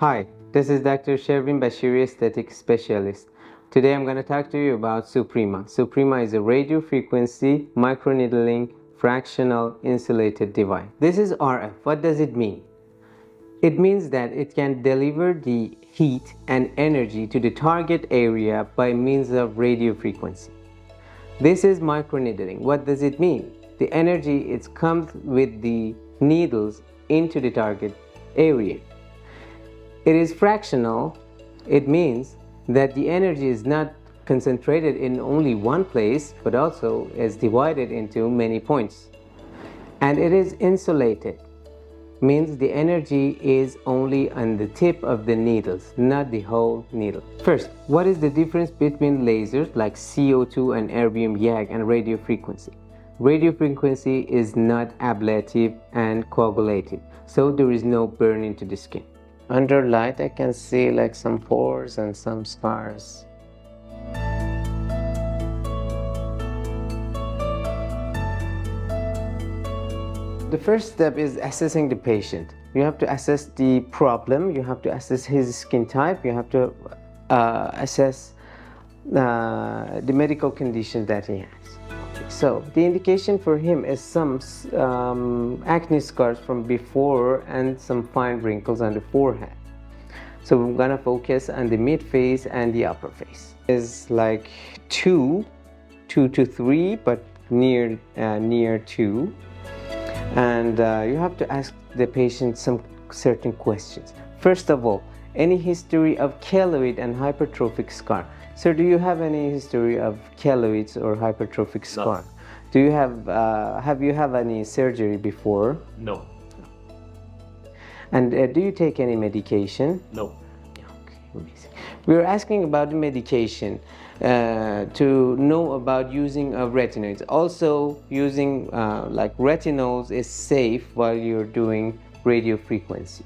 Hi, this is Dr. Shervin Basheer, aesthetic specialist. Today I'm going to talk to you about SUPRIMA. SUPRIMA is a radio frequency microneedling fractional insulated device. This is RF. What does it mean? It means that it can deliver the heat and energy to the target area by means of radio frequency. This is microneedling. What does it mean? The energy comes with the needles into the target area. It is fractional. It means that the energy is not concentrated in only one place, but also is divided into many points. And it is insulated, means the energy is only on the tip of the needles, not the whole needle. First, what is the difference between lasers like CO2 and erbium YAG and radio frequency? Radio frequency is not ablative and coagulative, so there is no burning to the skin. Under light, I can see like some pores and some scars. The first step is assessing the patient. You have to assess the problem, you have to assess his skin type, you have to assess the medical condition that he has. So the indication for him is some acne scars from before and some fine wrinkles on the forehead. So we're gonna focus on the mid face and the upper face. It's like 2 to 3, but near 2. And you have to ask the patient some certain questions. First of all, any history of keloid and hypertrophic scar? Sir, do you have any history of keloids or hypertrophic scar? No. Do you have you had any surgery before? No. And do you take any medication? No. Okay, amazing. We are asking about the medication to know about using of retinoids. Also, using like retinols is safe while you're doing radio frequency.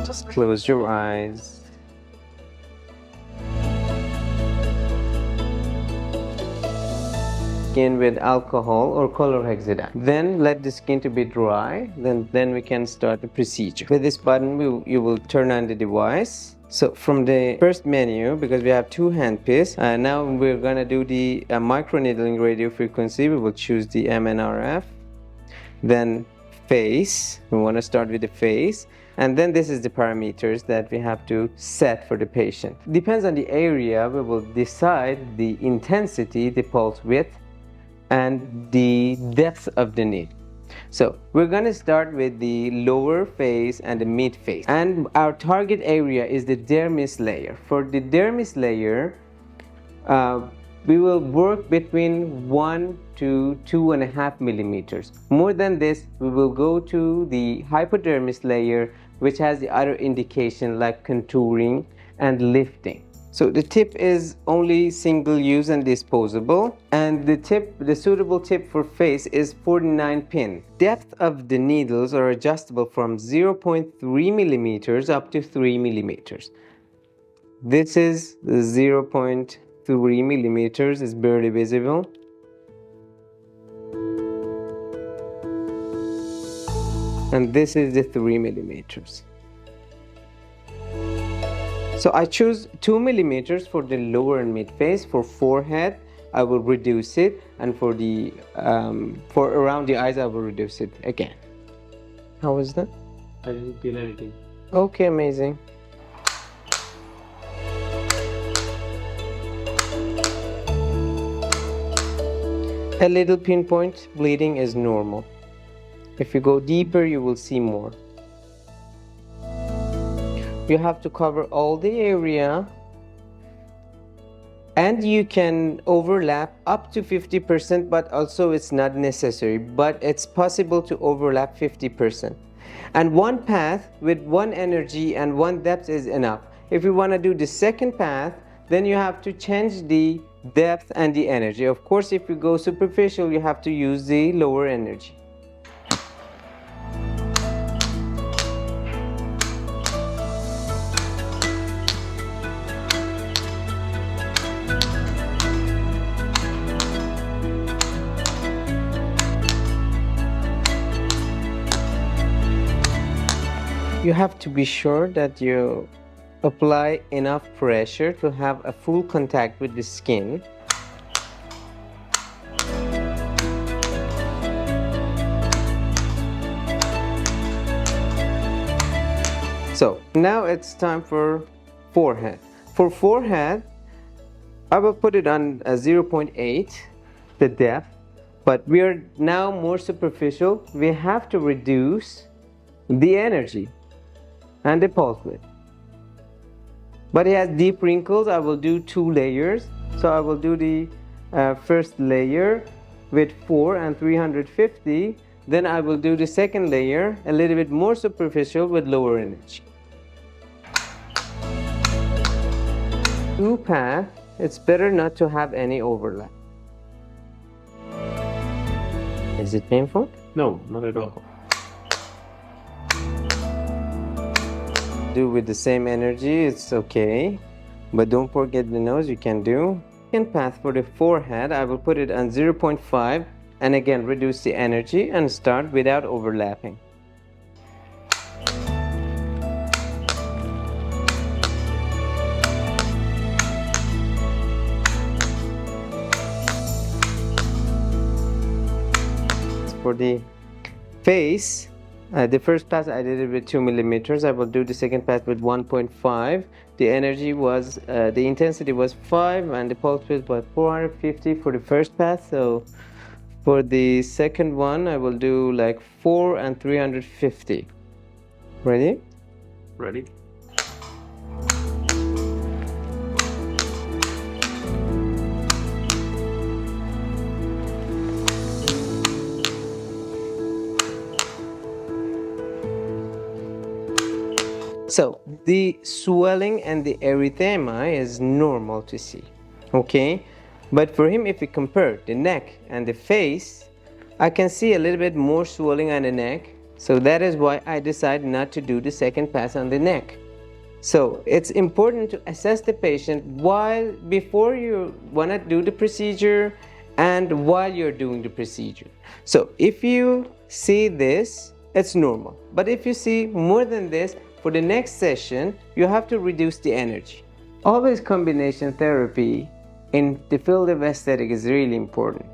Just close your eyes. Skin with alcohol or color hexadan. Then let the skin to be dry. Then we can start the procedure. With this button, you will turn on the device. So from the first menu, because we have 2 handpieces, now we're gonna do the microneedling radio frequency. We will choose the MNRF. Then face. We want to start with the face. And then this is the parameters that we have to set for the patient. Depends on the area, we will decide the intensity, the pulse width, and the depth of the needle. So we're going to start with the lower face and the mid face. And our target area is the dermis layer. For the dermis layer, we will work between 1 to 2.5 millimeters. More than this, we will go to the hypodermis layer, which has the other indication like contouring and lifting. So the tip is only single use and disposable, and the suitable tip for face is 49 pin. Depth of the needles are adjustable from 0.3 millimeters up to 3 millimeters. This is 0.3 millimeters, is barely visible. And this is the 3 millimeters. So I choose 2 millimeters for the lower and mid face. For forehead, I will reduce it, and for the for around the eyes, I will reduce it again. How was that? I didn't feel anything. Okay, amazing. A little pinpoint bleeding is normal. If you go deeper, you will see more. You have to cover all the area, and you can overlap up to 50%, but also it's not necessary, but it's possible to overlap 50%. And one path with one energy and one depth is enough. If you want to do the second path, then you have to change the depth and the energy. Of course, if you go superficial, you have to use the lower energy. You have to be sure that you apply enough pressure to have a full contact with the skin. So now it's time for forehead. For forehead, I will put it on a 0.8, the depth, but we are now more superficial. We have to reduce the energy and the pulse width. But it has deep wrinkles. I will do 2 layers. So I will do the first layer with 4 and 350. Then I will do the second layer a little bit more superficial with lower energy. 2 paths, it's better not to have any overlap. Is it painful? No, not at all. Do with the same energy, it's okay, but don't forget the nose. You can do. Second path for the forehead, I will put it on 0.5 and again reduce the energy and start without overlapping. For the face, the first pass I did it with 2 millimeters. I will do the second pass with 1.5. The energy was, the intensity was 5 and the pulse width was 450 for the first pass. So for the second one, I will do like 4 and 350. Ready? Ready? So the swelling and the erythema is normal to see, okay? But for him, if we compare the neck and the face, I can see a little bit more swelling on the neck. So that is why I decided not to do the second pass on the neck. So it's important to assess the patient before you want to do the procedure and while you're doing the procedure. So if you see this, it's normal. But if you see more than this, for the next session, you have to reduce the energy. Always combination therapy in the field of aesthetic is really important.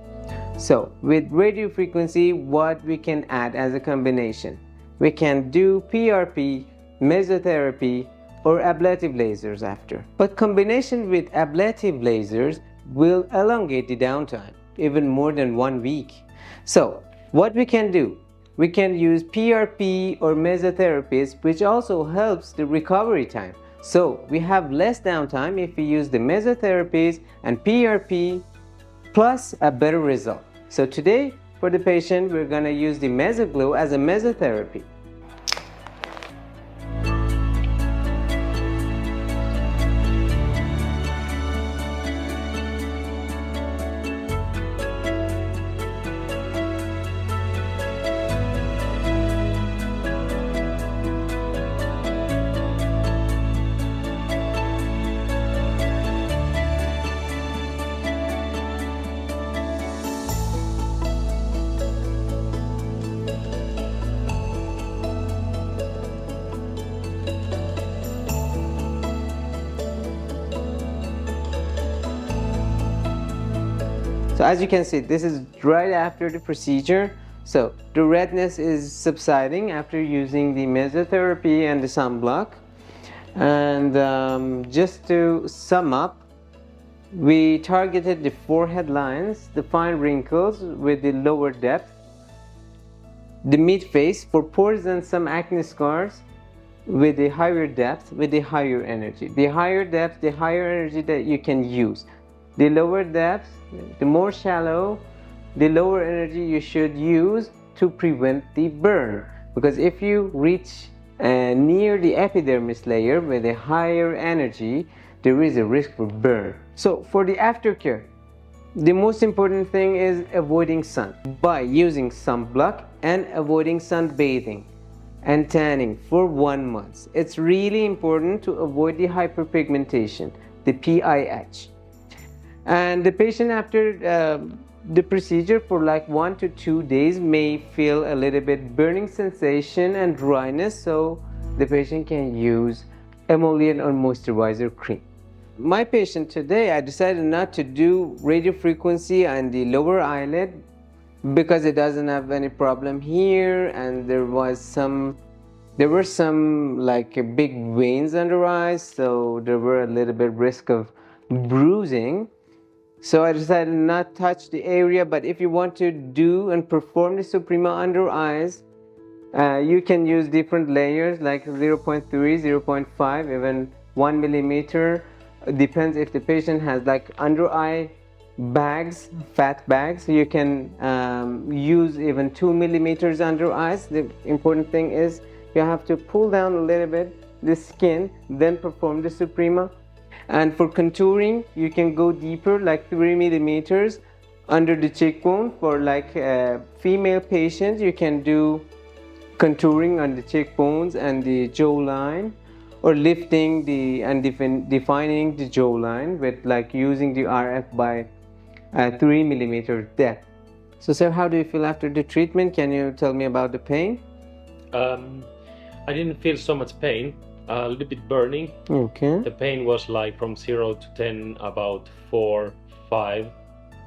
So with radio frequency, what we can add as a combination? We can do PRP, mesotherapy, or ablative lasers after. But combination with ablative lasers will elongate the downtime, even more than 1 week. So what we can do? We can use PRP or mesotherapies, which also helps the recovery time. So we have less downtime if we use the mesotherapies and PRP plus a better result. So today for the patient, we're going to use the Mesoglow as a mesotherapy. So as you can see, this is right after the procedure. So the redness is subsiding after using the mesotherapy and the sunblock. And just to sum up, we targeted the forehead lines, the fine wrinkles with the lower depth, the mid-face for pores and some acne scars with the higher depth, with the higher energy. The higher depth, the higher energy that you can use. The lower depth, the more shallow, the lower energy you should use to prevent the burn. Because if you reach near the epidermis layer with a higher energy, there is a risk for burn. So for the aftercare, the most important thing is avoiding sun by using sunblock and avoiding sunbathing and tanning for 1 month. It's really important to avoid the hyperpigmentation, the PIH. And the patient after the procedure for like 1 to 2 days may feel a little bit burning sensation and dryness. So the patient can use emollient or moisturizer cream. My patient today, I decided not to do radiofrequency on the lower eyelid because it doesn't have any problem here, and there were some like big veins under eyes, so there were a little bit risk of bruising. So I decided not touch the area. But if you want to do and perform the SUPRIMA under eyes, you can use different layers like 0.3, 0.5, even 1 millimeter. Depends if the patient has like under eye bags, fat bags. You can use even 2 millimeters under eyes. The important thing is you have to pull down a little bit the skin, then perform the SUPRIMA. And for contouring, you can go deeper, like 3 millimeters under the cheekbone. For like female patients, you can do contouring on the cheekbones and the jawline, or lifting and defining the jawline with like using the RF by 3 millimeter depth. So sir, how do you feel after the treatment? Can you tell me about the pain? I didn't feel so much pain. A little bit burning. Okay. The pain was like from 0 to 10, about 4, 5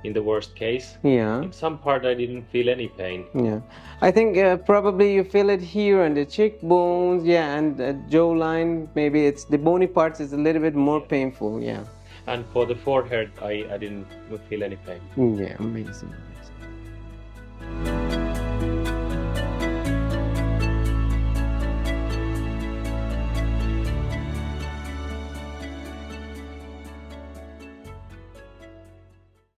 in the worst case. Yeah. In some part I didn't feel any pain. Yeah. I think probably you feel it here on the cheekbones, yeah, and the jawline. Maybe it's the bony parts is a little bit more painful, yeah. And for the forehead, I didn't feel any pain. Yeah, amazing.